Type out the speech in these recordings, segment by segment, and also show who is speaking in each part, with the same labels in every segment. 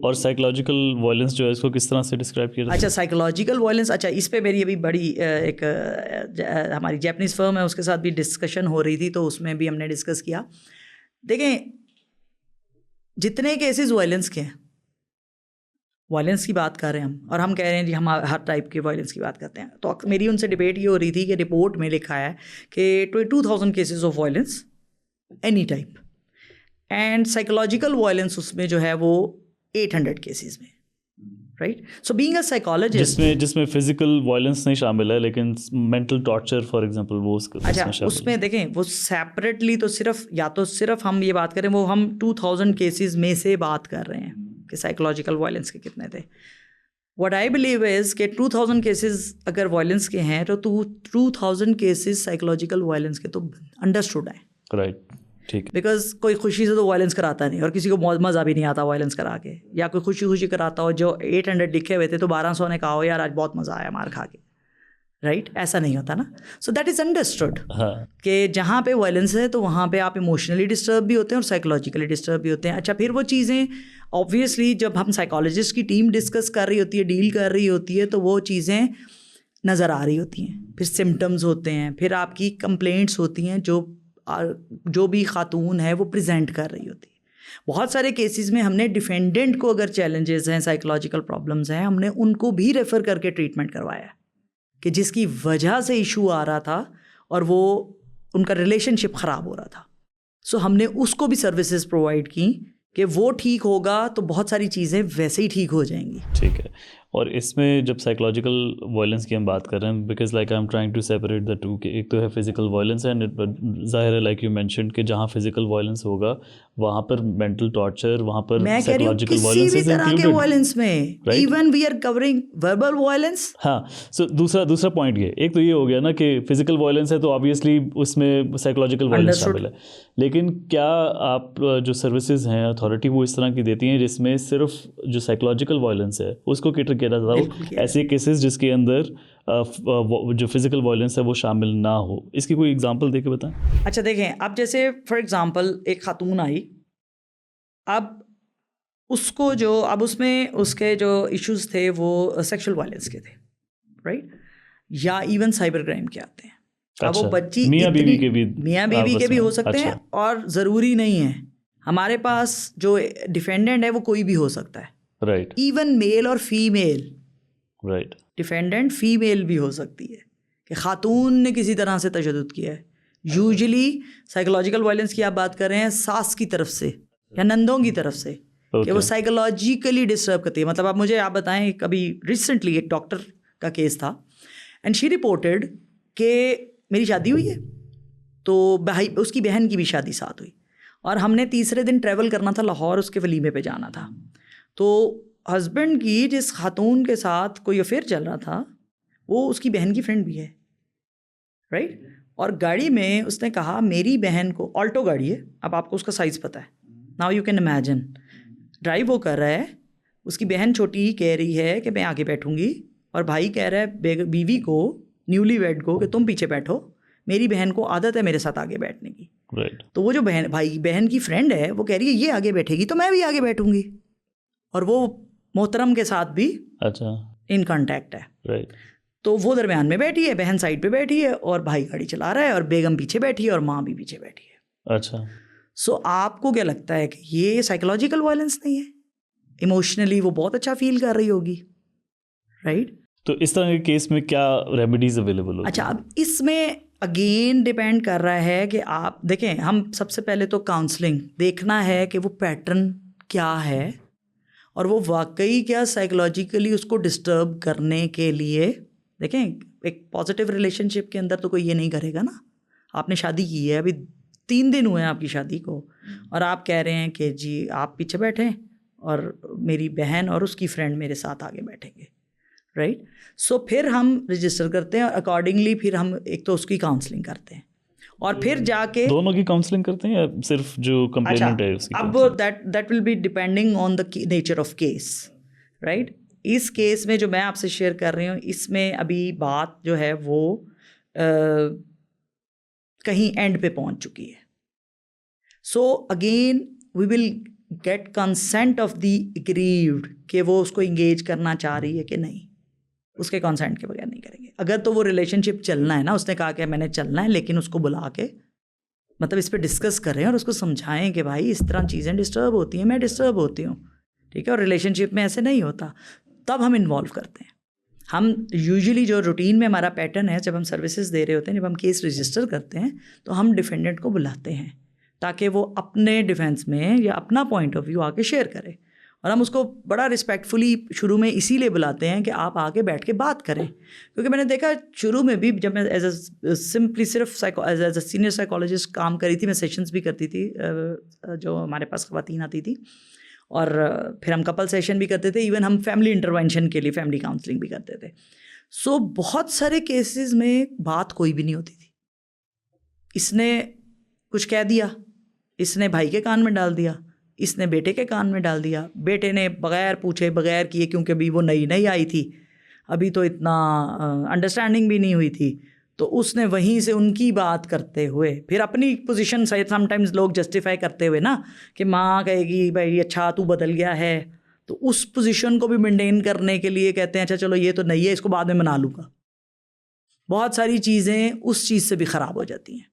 Speaker 1: और psychological violence जो है इसको किस तरह से डिस्क्राइब किया?
Speaker 2: अच्छा, साइकोलॉजिकल वायलेंस, अच्छा इस पे मेरी अभी बड़ी हमारी जैपनीज़ फर्म है उसके साथ भी डिस्कशन हो रही थी, तो उसमें भी हमने डिस्कस किया। देखें, जितने केसेस वायलेंस के हैं, वायलेंस की बात कर रहे हैं हम, और हम कह रहे हैं जी हम हर टाइप के वायलेंस की बात करते हैं, तो मेरी उनसे डिबेट ये हो रही थी कि रिपोर्ट में लिखा है कि 2000 cases of violence any type, and psychological violence उसमें जो है वो 800 केसेस में, right. So being a psychologist,
Speaker 1: जिसमें फिजिकल वायलेंस नहीं शामिल है लेकिन मेंटल टॉर्चर फॉर एग्जांपल वो
Speaker 2: अच्छा उसमें देखें वो सेपरेटली, तो सिर्फ हम ये बात करें, वो हम 2000 केसेस में से बात कर रहे हैं कि साइकोलॉजिकल वायलेंस के कितने थे। व्हाट आई बिलीव इज़ कि 2000 केसेस अगर वायलेंस के हैं तो 2000 केसेस साइकोलॉजिकल वायलेंस के तो अंडरस्टूड है,
Speaker 1: राइट, ठीक है।
Speaker 2: बिकॉज कोई खुशी से तो वायलेंस कराता नहीं, और किसी को मज़ा भी नहीं आता वायलेंस करा के, या कोई खुशी खुशी कराता हो। जो 800 लिखे हुए थे तो 1200 ने कहा हो यार आज बहुत मज़ा आया मार खा के, राइट, ऐसा नहीं होता ना। सो दैट इज़ अंडरस्टूड कि जहाँ पे वायलेंस है तो वहाँ पे आप इमोशनली डिस्टर्ब भी होते हैं और साइकोलॉजिकली डिस्टर्ब भी होते हैं। अच्छा, फिर वो चीज़ें ऑब्वियसली जब हम साइकोलॉजिस्ट की टीम डिस्कस कर रही होती है, डील कर रही होती है, तो वो चीज़ें नज़र आ रही होती हैं, फिर सिम्टम्स होते हैं, फिर आपकी कंप्लेंट्स होती हैं जो भी खातून है वो प्रेजेंट कर रही होती है। बहुत सारे केसेस में हमने डिफेंडेंट को अगर चैलेंजेस हैं, साइकोलॉजिकल प्रॉब्लम्स हैं, हमने उनको भी रेफ़र करके ट्रीटमेंट करवाया कि जिसकी वजह से इशू आ रहा था और वो उनका रिलेशनशिप ख़राब हो रहा था। सो हमने उसको भी सर्विसेज प्रोवाइड की कि वो ठीक होगा तो बहुत सारी चीज़ें वैसे ही ठीक हो जाएंगी।
Speaker 1: ठीक है। और इसमें जब साइकोलॉजिकल वायलेंस की हम बात कर रहे हैं, because like I am trying to separate the two, कि एक तो है फिजिकल वायलेंस एंड ज़ाहिर है लाइक यू मेंशन्ड कि जहाँ फिजिकल वायलेंस होगा वहाँ पर मेंटल टॉर्चर, वहाँ पर
Speaker 2: मैं कह रही हूँ
Speaker 1: साइकोलॉजिकल
Speaker 2: किसी
Speaker 1: वायलेंस
Speaker 2: भी
Speaker 1: इज
Speaker 2: तरह के
Speaker 1: इंक्लूडेड,
Speaker 2: वायलेंस में,
Speaker 1: right?
Speaker 2: Even we are covering verbal violence.
Speaker 1: हाँ, सो दूसरा पॉइंट ये, एक तो ये हो गया ना कि फिजिकल वायलेंस है तो ऑब्वियसली उसमें साइकोलॉजिकल वायलेंस शामिल है, लेकिन क्या आप जो सर्विसेज हैं अथॉरिटी वो इस तरह की देती हैं जिसमें सिर्फ जो साइकोलॉजिकल वायलेंस है उसको कैटर किया जाता हो, ऐसे केसेस जिसके अंदर जो फिजिकल वायलेंस है वो शामिल ना हो? इसकी कोई एग्जांपल देके बताएं।
Speaker 2: अच्छा देखें, अब जैसे फॉर एग्जांपल एक खातून आई, अब उसको जो अब उसमें उसके जो इश्यूज थे वो सेक्सुअल वायलेंस के थे, राइट, या इवन साइबर क्राइम के आते हैं। अब वो बच्ची
Speaker 1: मियाँ बीवी के भी
Speaker 2: हो सकते हैं, और ज़रूरी नहीं है हमारे पास जो डिफेंडेंट है वो कोई भी हो सकता है,
Speaker 1: राइट,
Speaker 2: इवन मेल और फीमेल,
Speaker 1: राइट,
Speaker 2: डिफेंडेंट फीमेल भी हो सकती है कि खातून ने किसी तरह से तशद्दुद किया है। यूजुअली साइकोलॉजिकल वायलेंस की आप बात कर रहे हैं सास की तरफ से या नंदों की तरफ से, कि वो साइकोलॉजिकली डिस्टर्ब करती है। मतलब आप बताएं, कभी रिसेंटली एक डॉक्टर का केस था एंड शी रिपोर्टेड कि मेरी शादी हुई है, तो भाई उसकी बहन की भी शादी साथ हुई, और हमने तीसरे दिन ट्रैवल करना था लाहौर, उसके वलीमे पे जाना था। तो हस्बैंड की जिस खातून के साथ कोई अफेयर चल रहा था वो उसकी बहन की फ्रेंड भी है, राइट। और गाड़ी में उसने कहा मेरी बहन को, ऑल्टो गाड़ी है, अब आपको उसका साइज़ पता है, now you can imagine, drive वो कर रहा है, उसकी बहन छोटी ही कह रही है कि मैं आगे बैठूंगी, और भाई कह रहा है बीवी को, न्यूली वेड को, कि तुम पीछे बैठो, मेरी बहन को आदत है मेरे साथ आगे बैठने की।
Speaker 1: राइट।
Speaker 2: तो वो जो बहन की फ्रेंड है वो कह रही है ये आगे बैठेगी तो मैं भी आगे बैठूंगी, और वो मोहतरम के साथ भी
Speaker 1: अच्छा
Speaker 2: इन कांटेक्ट है,
Speaker 1: राइट।
Speaker 2: तो वो दरमियान में बैठी है, बहन साइड पे बैठी है, और भाई गाड़ी चला रहा है, और बेगम पीछे बैठी है, और माँ भी पीछे बैठी है।
Speaker 1: अच्छा,
Speaker 2: सो आपको क्या लगता है कि ये साइकोलॉजिकल वायलेंस नहीं है? इमोशनली वो बहुत अच्छा फील कर रही होगी, राइट।
Speaker 1: तो इस तरह के केस में क्या रेमेडीज अवेलेबल होती
Speaker 2: अच्छा, अब इसमें अगेन डिपेंड कर रहा है कि आप देखें, हम सबसे पहले तो काउंसलिंग देखना है कि वो पैटर्न क्या है, और वो वाकई क्या साइकोलॉजिकली उसको डिस्टर्ब करने के लिए। देखें, एक पॉजिटिव रिलेशनशिप के अंदर तो कोई ये नहीं करेगा ना। आपने शादी की है, अभी 3 दिन हुए हैं आपकी शादी को, और आप कह रहे हैं कि जी आप पीछे बैठें और मेरी बहन और उसकी फ्रेंड मेरे साथ आगे बैठेंगे, राइट। सो फिर हम रजिस्टर करते हैं, और अकॉर्डिंगली फिर हम एक तो उसकी काउंसलिंग करते हैं, और फिर जाके
Speaker 1: दोनों की काउंसलिंग करते हैं या सिर्फ जो कंप्लेनेंट है उसकी?
Speaker 2: अब that will be depending on the nature of case, right. इस केस में जो मैं आपसे शेयर कर रही हूँ, इसमें अभी बात जो है वो कहीं एंड पे पहुँच चुकी है। So again we will get consent of the aggrieved कि वो उसको इंगेज करना चाह रही है कि नहीं, उसके कंसेंट के बगैर नहीं करेंगे। अगर तो वो रिलेशनशिप चलना है ना, उसने कहा कि मैंने चलना है, लेकिन उसको बुला के मतलब इस पर डिस्कस करें और उसको समझाएं कि भाई इस तरह चीज़ें डिस्टर्ब होती हैं, मैं डिस्टर्ब होती हूँ, ठीक है, और रिलेशनशिप में ऐसे नहीं होता, तब हम इन्वॉल्व करते हैं। हम यूजुअली जो रूटीन में हमारा पैटर्न है, जब हम सर्विसेज दे रहे होते हैं, जब हम केस रजिस्टर करते हैं, तो हम डिफेंडेंट को बुलाते हैं ताकि वो अपने डिफेंस में या अपना पॉइंट ऑफ व्यू आके शेयर करे। और हम उसको बड़ा रिस्पेक्टफुली शुरू में इसीलिए बुलाते हैं कि आप आके बैठ के बात करें, क्योंकि मैंने देखा शुरू में भी जब मैं एज अ सिंपली सिर्फ एज अ सीनियर साइकोलॉजिस्ट काम करी थी, मैं सेशंस भी करती थी जो हमारे पास ख़वातीन आती थी, और फिर हम कपल सेशन भी करते थे, इवन हम फैमिली इंटरवेंशन के लिए फैमिली काउंसलिंग भी करते थे। सो बहुत सारे केसेस में बात कोई भी नहीं होती थी, इसने कुछ कह दिया, इसने भाई के कान में डाल दिया, इसने बेटे के कान में डाल दिया, बेटे ने बग़ैर पूछे बग़ैर किए, क्योंकि अभी वो नई नई आई थी, अभी तो इतना अंडरस्टैंडिंग भी नहीं हुई थी, तो उसने वहीं से उनकी बात करते हुए फिर अपनी पोजीशन समटाइम्स लोग जस्टिफाई करते हुए ना कि माँ कहेगी भाई अच्छा तू बदल गया है, तो उस पोजीशन को भी मेंटेन करने के लिए कहते हैं अच्छा चलो ये तो नहीं है, इसको बाद में मना लूँगा। बहुत सारी चीज़ें उस चीज़ से भी ख़राब हो जाती हैं।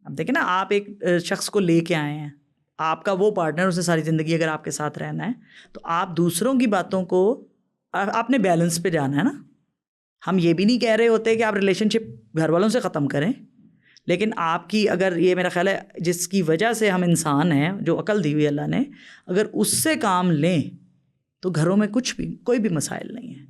Speaker 2: अब देखें ना, आप एक शख्स को लेके आए हैं, आपका वो पार्टनर, उसे सारी ज़िंदगी अगर आपके साथ रहना है, तो आप दूसरों की बातों को आपने बैलेंस पे जाना है ना। हम ये भी नहीं कह रहे होते कि आप रिलेशनशिप घर वालों से ख़त्म करें, लेकिन आपकी अगर ये मेरा ख्याल है जिसकी वजह से हम इंसान हैं, जो अकल दी हुई अल्लाह ने, अगर उससे काम लें तो घरों में कुछ भी कोई भी मसाइल नहीं है।